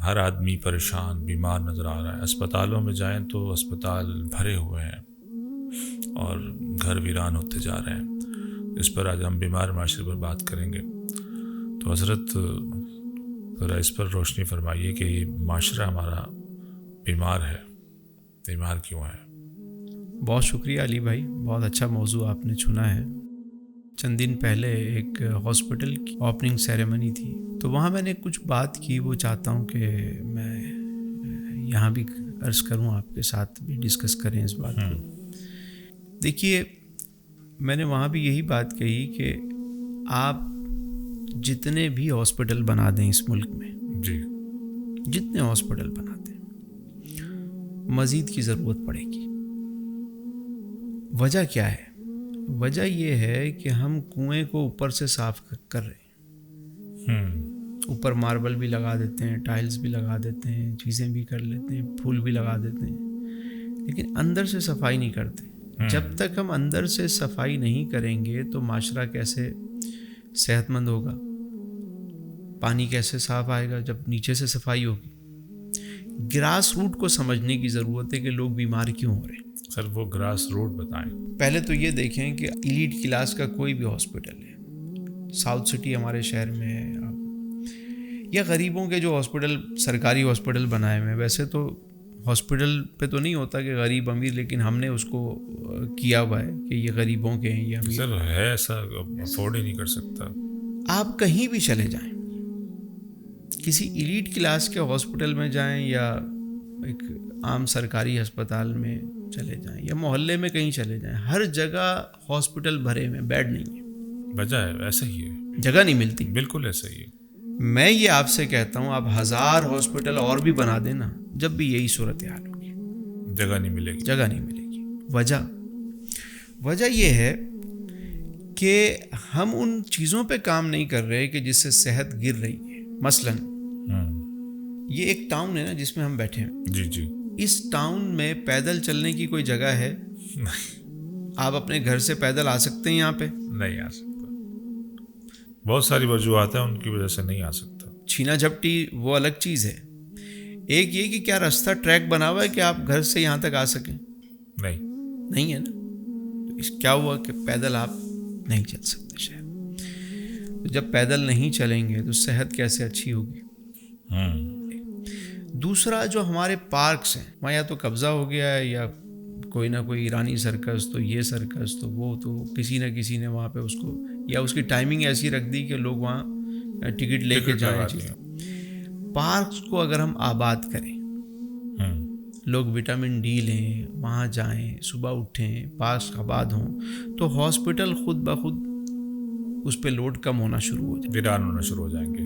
ہر آدمی پریشان بیمار نظر آ رہا ہے. اسپتالوں میں جائیں تو اسپتال بھرے ہوئے ہیں اور گھر ویران ہوتے جا رہے ہیں. اس پر آج ہم بیمار معاشرے پر بات کریں گے. تو حضرت ذرا اس پر روشنی فرمائیے کہ یہ معاشرہ ہمارا بیمار ہے، بیمار کیوں ہے؟ بہت شکریہ علی بھائی، بہت اچھا موضوع آپ نے چنا ہے. چند دن پہلے ایک ہاسپٹل کی اوپننگ سیریمنی تھی، تو وہاں میں نے کچھ بات کی، وہ چاہتا ہوں کہ میں یہاں بھی عرض کروں، آپ کے ساتھ بھی ڈسکس کریں اس بات کو. دیکھیے، میں نے وہاں بھی یہی بات کہی کہ آپ جتنے بھی ہاسپٹل بنا دیں اس ملک میں، جی، جتنے ہاسپٹل بنا دیں، مزید کی ضرورت پڑے گی. وجہ کیا ہے؟ وجہ یہ ہے کہ ہم کنویں کو اوپر سے صاف کر رہے ہیں. اوپر ماربل بھی لگا دیتے ہیں، ٹائلز بھی لگا دیتے ہیں، چیزیں بھی کر لیتے ہیں، پھول بھی لگا دیتے ہیں، لیکن اندر سے صفائی نہیں کرتے. جب تک ہم اندر سے صفائی نہیں کریں گے تو معاشرہ کیسے صحت مند ہوگا؟ پانی کیسے صاف آئے گا جب نیچے سے صفائی ہوگی؟ گراس روٹ کو سمجھنے کی ضرورت ہے کہ لوگ بیمار کیوں ہو رہے ہیں. سر وہ گراس روٹ بتائیں. پہلے تو یہ دیکھیں کہ ایلیٹ کلاس کا کوئی بھی ہاسپٹل ہے، ساؤتھ سٹی ہمارے شہر میں ہے، یا غریبوں کے جو ہاسپٹل سرکاری ہاسپٹل بنائے ہوئے ہیں. ویسے تو ہاسپٹل پہ تو نہیں ہوتا کہ غریب امیر، لیکن ہم نے اس کو کیا ہوا ہے کہ یہ غریبوں کے ہیں یا امیر. سر ہے ایسا، افورڈ ہی نہیں کر سکتا. آپ کہیں بھی چلے جائیں، کسی ایلیٹ کلاس کے ہاسپٹل میں جائیں یا ایک عام سرکاری ہسپتال میں چلے جائیں یا محلے میں کہیں چلے جائیں، ہر جگہ ہاسپٹل بھرے میں، بیڈ نہیں ہے. وجہ ہے ایسا ہی ہے، جگہ نہیں ملتی. بالکل ایسا ہی ہے. میں یہ آپ سے کہتا ہوں، آپ 1000 ہاسپٹل اور بھی بنا دینا، جب بھی یہی صورتحال ہوگی، جگہ نہیں ملے گی. جگہ نہیں ملے گی. وجہ یہ ہے کہ ہم ان چیزوں پہ کام نہیں کر رہے کہ جس سے صحت گر رہی ہے. مثلاً یہ ایک ٹاؤن ہے نا جس میں ہم بیٹھے ہیں. جی جی. اس ٹاؤن میں پیدل چلنے کی کوئی جگہ ہے؟ آپ اپنے گھر سے پیدل آ سکتے ہیں یہاں پہ؟ نہیں آ سکتا. بہت ساری وجوہات ہیں، ان کی وجہ سے نہیں آ سکتا. چھینا جھپٹی وہ الگ چیز ہے. ایک یہ کہ کیا راستہ ٹریک بنا ہوا ہے کہ آپ گھر سے یہاں تک آ سکیں؟ نہیں ہے نا. تو کیا ہوا کہ پیدل آپ نہیں چل سکتے شہر. تو جب پیدل نہیں چلیں گے تو صحت کیسے اچھی ہوگی؟ دوسرا، جو ہمارے پارکس ہیں وہاں یا تو قبضہ ہو گیا ہے، یا کوئی نہ کوئی ایرانی سرکس، تو یہ سرکس، تو وہ، تو کسی نہ کسی نے وہاں پہ اس کو، یا اس کی ٹائمنگ ایسی رکھ دی کہ لوگ وہاں ٹکٹ لے کے جائیں. پارکس کو اگر ہم آباد کریں، لوگ وٹامن ڈی لیں، وہاں جائیں، صبح اٹھیں، پارکس آباد ہوں، تو ہاسپٹل خود بخود اس پہ لوڈ کم ہونا شروع ہو جائے، ویران ہونا شروع ہو جائیں گے.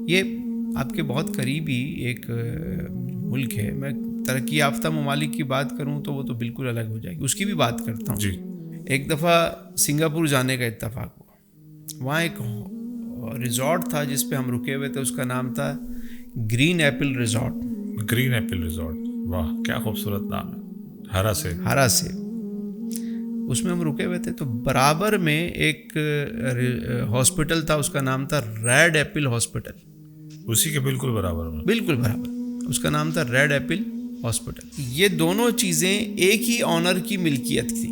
یہ آپ کے بہت قریبی ایک ملک ہے. میں ترقی یافتہ ممالک کی بات کروں تو وہ تو بالکل الگ ہو جائے گی، اس کی بھی بات کرتا ہوں. جی. ایک دفعہ سنگاپور جانے کا اتفاق ہوا. وہاں ایک ریزورٹ تھا جس پہ ہم رکے ہوئے تھے، اس کا نام تھا green apple resort. Green apple resort, واہ کیا خوبصورت نام ہے. ہرا سے اس میں ہم رکے ہوئے تھے. تو برابر میں ایک ہاسپٹل تھا، اس کا نام تھا ریڈ ایپل ہاسپٹل. اسی کے بالکل برابر میں، بالکل برابر، اس کا نام تھا ریڈ ایپل ہاسپٹل. یہ دونوں چیزیں ایک ہی آنر کی ملکیت تھی.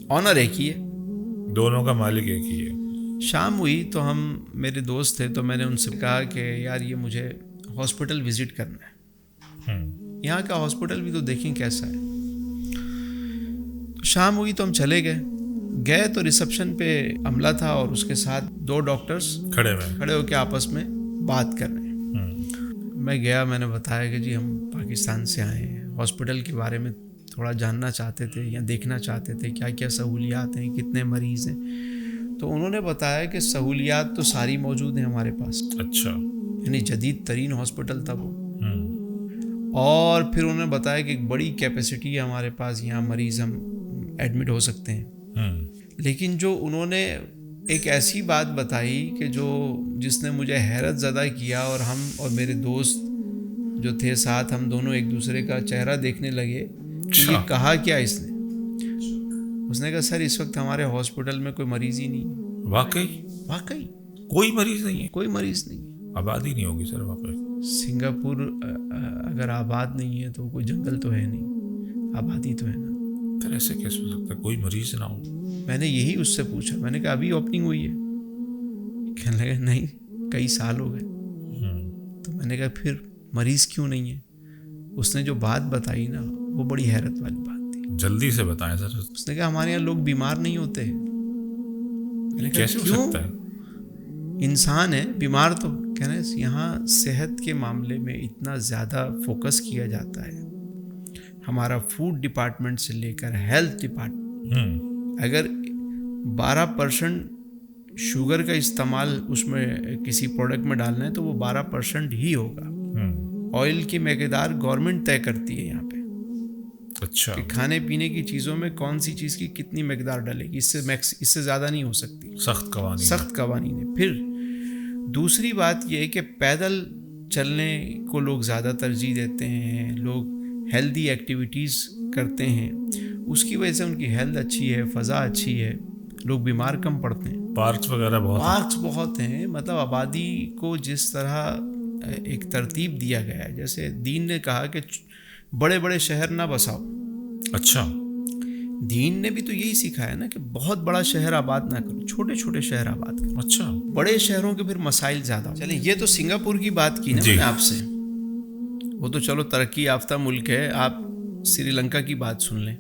آنر ایک ہی ہے، دونوں کا مالک ایک ہی ہے. شام ہوئی تو ہم، میرے دوست تھے، تو میں نے ان سے کہا کہ یار یہ مجھے ہاسپٹل وزٹ کرنا ہے. یہاں کا ہاسپٹل بھی تو دیکھیں کیسا ہے. تو شام ہوئی تو ہم چلے گئے تو ریسپشن پہ عملہ تھا اور اس کے ساتھ 2 ڈاکٹرز کھڑے ہو کے آپس میں بات کر رہے ہیں. میں گیا، میں نے بتایا کہ جی ہم پاکستان سے آئے ہیں، ہاسپٹل کے بارے میں تھوڑا جاننا چاہتے تھے یا دیکھنا چاہتے تھے کیا کیا سہولیات ہیں، کتنے مریض ہیں. تو انہوں نے بتایا کہ سہولیات تو ساری موجود ہیں ہمارے پاس. اچھا. یعنی جدید ترین ہاسپٹل تھا وہ. اور پھر انہوں نے بتایا کہ ایک بڑی کیپیسٹی ہے ہمارے پاس، یہاں مریض ہم ایڈمٹ ہو سکتے ہیں. لیکن جو انہوں نے ایک ایسی بات بتائی کہ جس نے مجھے حیرت زدہ کیا، اور ہم اور میرے دوست جو تھے ساتھ، ہم دونوں ایک دوسرے کا چہرہ دیکھنے لگے کہ یہ کہا کیا اس نے. اس نے کہا سر اس وقت ہمارے ہاسپٹل میں کوئی مریض ہی نہیں ہے. واقعی واقعی کوئی مریض نہیں ہے؟ کوئی مریض نہیں ہے. آبادی نہیں ہوگی سر وہاں پہ. سنگاپور اگر آباد نہیں ہے تو کوئی جنگل تو ہے نہیں، آبادی تو ہے نا. پھر ایسے کیسے ہو سکتا ہے کوئی مریض نہ ہو؟ میں نے یہی اس سے پوچھا، میں نے کہا ابھی اوپننگ ہوئی ہے؟ کہنے لگا نہیں کئی سال ہو گئے. تو میں نے کہا پھر مریض کیوں نہیں ہے؟ اس نے جو بات بتائی نا وہ بڑی حیرت والی بات تھی. جلدی سے بتائیں سر. اس نے کہا ہمارے یہاں لوگ بیمار نہیں ہوتے. میں نے کہا کیسے ہو سکتا ہے؟ انسان ہے بیمار تو کہنا ہے. یہاں صحت کے معاملے میں اتنا زیادہ فوکس کیا جاتا ہے. ہمارا فوڈ ڈپارٹمنٹ سے لے کر ہیلتھ ڈپارٹمنٹ، اگر 12% شوگر کا استعمال اس میں کسی پروڈکٹ میں ڈالنا ہے تو وہ 12% ہی ہوگا. آئل کی مقدار گورنمنٹ طے کرتی ہے یہاں پہ. اچھا. کہ کھانے پینے کی چیزوں میں کون سی چیز کی کتنی مقدار ڈالے گی، اس سے زیادہ نہیں ہو سکتی. سخت قوانین ہے. پھر دوسری بات یہ ہے کہ پیدل چلنے کو لوگ زیادہ ترجیح دیتے ہیں، لوگ ہیلدی ایکٹیویٹیز کرتے ہیں، اس کی وجہ سے ان کی ہیلتھ اچھی ہے، فضا اچھی ہے، لوگ بیمار کم پڑتے ہیں. پارکس وغیرہ بہت ہیں. مطلب آبادی کو جس طرح ایک ترتیب دیا گیا ہے، جیسے دین نے کہا کہ بڑے بڑے شہر نہ بساؤ. اچھا. دین نے بھی تو یہی سکھایا نا کہ بہت بڑا شہر آباد نہ کرو، چھوٹے چھوٹے شہر آباد کرو. اچھا. بڑے شہروں کے پھر مسائل زیادہ. چلیں یہ تو سنگاپور کی بات کی نا میں نے آپ سے، وہ تو چلو ترقی یافتہ ملک ہے. آپ سری لنکا کی بات سن لیں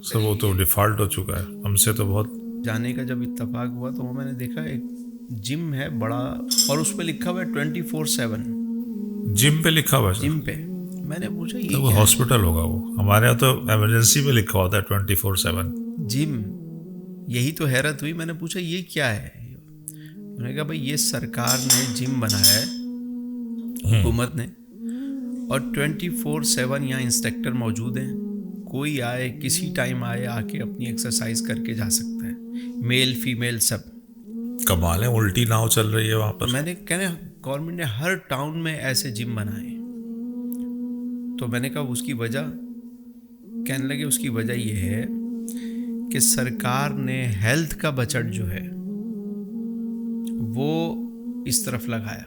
سر، وہ تو ڈیفالٹ ہو چکا ہے ہم سے تو بہت. جانے کا جب اتفاق ہوا تو وہ میں نے دیکھا ایک جم ہے بڑا، اور اس پہ لکھا ہوا ہے 24/7. جم پہ لکھا ہوا ہے؟ جم پہ. میں نے پوچھا یہ وہ ہاسپٹل ہوگا. وہ ہمارے یہاں تو ایمرجنسی پہ لکھا ہوتا ہے 24/7 جم. یہی تو حیرت ہوئی. میں نے پوچھا یہ کیا ہے؟ میں نے کہا بھائی یہ سرکار نے جم بنایا ہے، حکومت نے، اور 24/7 یہاں انسٹرکٹر موجود ہیں. کوئی آئے کسی ٹائم آئے آ کے اپنی ایکسرسائز کر کے جا سکتا ہے، میل فیمیل سب. کمال ہے. الٹی ناؤ چل رہی ہے وہاں پر. میں نے کہنے گورنمنٹ نے ہر ٹاؤن میں ایسے جم بنائے. تو میں نے کہا اس کی وجہ، کہنے لگے اس کی وجہ یہ ہے کہ سرکار نے ہیلتھ کا بجٹ جو ہے وہ اس طرف لگایا،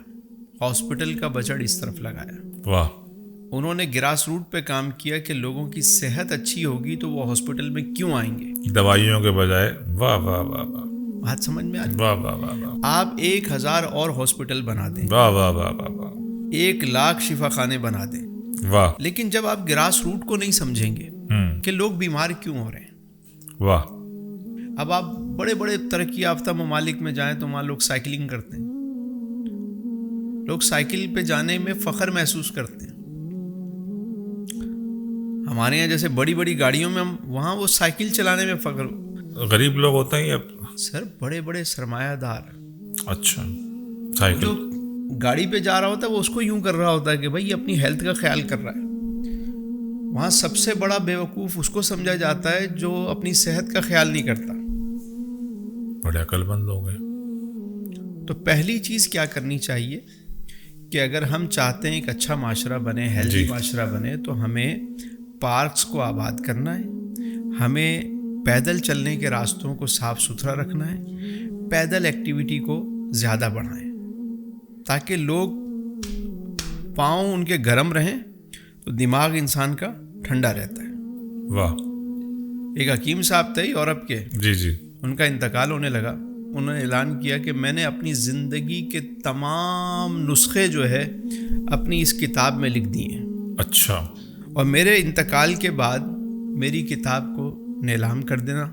ہاسپٹل کا بجٹ اس طرف لگایا. واہ. انہوں نے گراس روٹ پہ کام کیا کہ لوگوں کی صحت اچھی ہوگی تو وہ ہاسپٹل میں کیوں آئیں گے دوائیوں کے بجائے. واہ واہ واہ واہ. بات سمجھ میں آ رہی؟ واہ واہ واہ واہ. آپ 1000 اور ہاسپٹل بنا دیں، واہ واہ واہ واہ واہ. 1,00,000 شفا خانے بنا دیں. واہ. لیکن جب آپ گراس روٹ کو نہیں سمجھیں گے کہ لوگ بیمار کیوں ہو رہے ہیں. واہ. اب آپ بڑے بڑے ترقی یافتہ ممالک میں جائیں تو وہاں لوگ سائیکلنگ کرتے ہیں. لوگ سائیکل پہ جانے میں فخر محسوس کرتے ہیں. ہمارے یہاں جیسے بڑی بڑی گاڑیوں میں ہم، وہاں وہ سائیکل چلانے میں فخر. غریب لوگ ہوتے ہیں سر بڑے بڑے سرمایہ دار. اچھا. سائیکل جو گاڑی پہ جا رہا ہوتا ہے وہ اس کو یوں کر رہا ہوتا ہے کہ بھائی یہ اپنی ہیلتھ کا خیال کر رہا ہے. وہاں سب سے بڑا بیوقوف اس کو سمجھا جاتا ہے جو اپنی صحت کا خیال نہیں کرتا. بڑے عقل مند لوگ ہیں. تو پہلی چیز کیا کرنی چاہیے کہ اگر ہم چاہتے ہیں ایک اچھا معاشرہ بنے، ہیلتھی معاشرہ بنے، تو ہمیں پارکس کو آباد کرنا ہے، ہمیں پیدل چلنے کے راستوں کو صاف ستھرا رکھنا ہے، پیدل ایکٹیویٹی کو زیادہ بڑھائیں تاکہ لوگ پاؤں ان کے گرم رہیں تو دماغ انسان کا ٹھنڈا رہتا ہے. واہ. ایک حکیم صاحب تھے یورپ کے، جی ان کا انتقال ہونے لگا. انہوں نے اعلان کیا کہ میں نے اپنی زندگی کے تمام نسخے جو ہے اپنی اس کتاب میں لکھ دیے ہیں. اچھا. اور میرے انتقال کے بعد میری کتاب کو نیلام کر دینا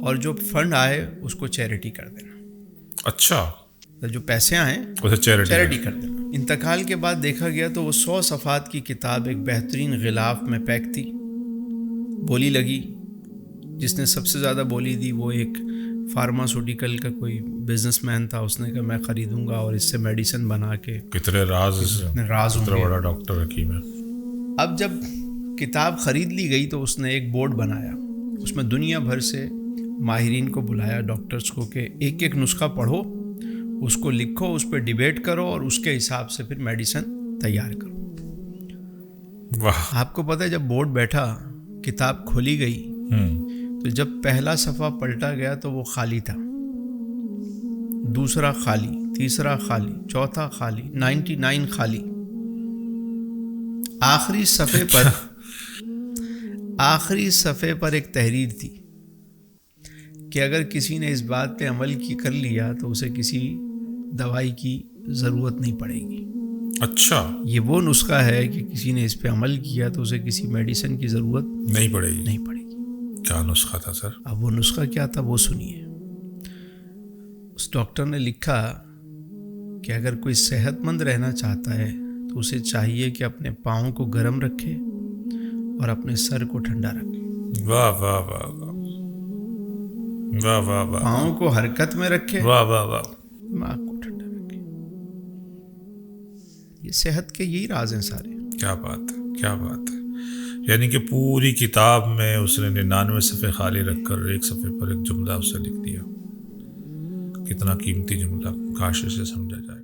اور جو فنڈ آئے اس کو چیریٹی کر دینا. اچھا. جو پیسے آئیں اسے چیریٹی کر دینا. انتقال کے بعد دیکھا گیا تو وہ 100 صفحات کی کتاب ایک بہترین غلاف میں پیک تھی. بولی لگی، جس نے سب سے زیادہ بولی دی وہ ایک فارماسوٹیکل کا کوئی بزنس مین تھا. اس نے کہا میں خریدوں گا اور اس سے میڈیسن بنا کے. کتنے راز اتنا بڑا ڈاکٹر حکیم ہے. اب جب کتاب خرید لی گئی تو اس نے ایک بورڈ بنایا، اس میں دنیا بھر سے ماہرین کو بلایا، ڈاکٹرز کو، کہ ایک ایک نسخہ پڑھو، اس کو لکھو، اس پہ ڈیبیٹ کرو اور اس کے حساب سے پھر میڈیسن تیار کرو. واہ. آپ کو پتہ ہے جب بورڈ بیٹھا، کتاب کھولی گئی تو جب پہلا صفحہ پلٹا گیا تو وہ خالی تھا، دوسرا خالی، تیسرا خالی، چوتھا خالی، 99 خالی. آخری صفحے پر ایک تحریر تھی کہ اگر کسی نے اس بات پہ عمل کر لیا تو اسے کسی دوائی کی ضرورت نہیں پڑے گی. اچھا, یہ وہ نسخہ ہے کہ کسی نے اس پہ عمل کیا تو اسے کسی میڈیسن کی ضرورت نہیں پڑے گی. نہیں پڑے گی. کیا نسخہ تھا سر؟ اب وہ نسخہ کیا تھا وہ سنیے. اس ڈاکٹر نے لکھا کہ اگر کوئی صحت مند رہنا چاہتا ہے تو اسے چاہیے کہ اپنے پاؤں کو گرم رکھے اور اپنے سر کو ٹھنڈا رکھے. واہ واہ واہ واہ واہ واہ. پاؤں کو حرکت میں رکھے, واہ واہ واہ. دماغ کو ٹھنڈا رکھے. یہ صحت کے یہی راز ہیں سارے. کیا بات ہے, کیا بات ہے. یعنی کہ پوری کتاب میں اس نے 99 صفحے خالی رکھ کر ایک صفحے پر ایک جملہ اسے لکھ دیا. کتنا قیمتی جملہ, کاش اسے سمجھا جائے.